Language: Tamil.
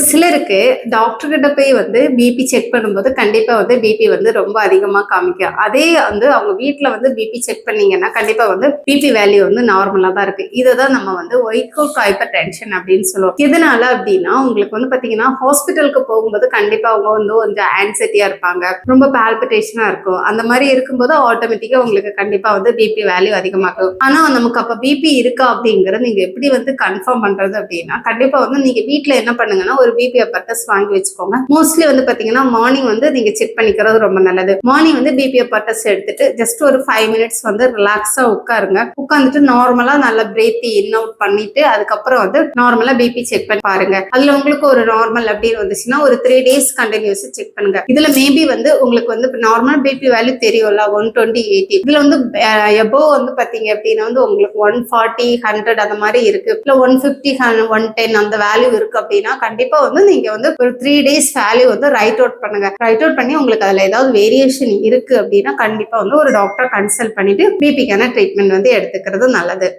சிலருக்கு டாக்டர் கிட்ட போய் பிபி செக் பண்ணும்போது கண்டிப்பா பிபி ரொம்ப அதிகமா காமிக்கும். அதே அவங்க வீட்ல பிபி செக் பண்ணீங்கன்னா கண்டிப்பா பிபி வேல்யூ நார்மலா தான் இருக்கு. இதுதான் நம்ம ஒயிட்கோட் ஹைப்பர் டென்ஷன் அப்படின்னு சொல்லுவோம். எதனால அப்படின்னா உங்களுக்கு பாத்தீங்கன்னா ஹாஸ்பிட்டலுக்கு போகும்போது கண்டிப்பா அவங்க கொஞ்சம் ஆன்சைட்டியா இருப்பாங்க, ரொம்ப பால்பிட்டேஷனா இருக்கும். அந்த மாதிரி இருக்கும்போது ஆட்டோமேட்டிக்கா உங்களுக்கு கண்டிப்பா பிபி வேல்யூ அதிகமாகும். ஆனா நமக்கு அப்ப பிபி இருக்கா அப்படிங்கறது நீங்க எப்படி கன்ஃபார்ம் பண்றது அப்படின்னா கண்டிப்பா நீங்க வீட்ல என்ன பண்ணுங்கன்னா ஒரு பிபி அப்பர்டஸ் வாங்கி வச்சுக்கோங்க. மோஸ்ட்லி பாத்தீங்கன்னா மார்னிங் நீங்க செக் பண்ணிக்கிறது ரொம்ப நல்லது. மார்னிங் பிபி அப்பர்டஸ் எடுத்துட்டு ஜஸ்ட் ஒரு 5 மினிட்ஸ் ரிலாக்ஸா உட்காருங்க. உட்கார்ந்துட்டு நார்மலா நல்லா பிரீத் இன் அவுட் பண்ணிட்டு அதுக்கப்புறம் நார்மலா பிபி செக் பண்ணி பாருங்க. அதுல உங்களுக்கு ஒரு நார்மல் அப்படின்னு வந்துச்சுன்னா ஒரு 3 days கண்டினியூஸ் செக் பண்ணுங்க. இதுல மேபி உங்களுக்கு நார்மல் பிபி வேல்யூ தெரியும்ல 120/80. இதுல எபோவ் பாத்தீங்க அப்படின்னா உங்களுக்கு 140 100 அந்த மாதிரி இருக்கு, இல்ல 150 110 அந்த வேல்யூ இருக்கு அப்படின்னா கண்டிப்பா நீங்க ஒரு 3 days வேல்யூ ரைட் அவுட் பண்ணுங்க. ரைட் அவுட் பண்ணி உங்களுக்கு அதுல ஏதாவது வேரியேஷன் இருக்கு அப்படின்னா கண்டிப்பா ஒரு டாக்டர் கன்சல்ட் பண்ணிட்டு பிபிக்கான ட்ரீட்மெண்ட் எடுத்துக்கிறது நல்லது.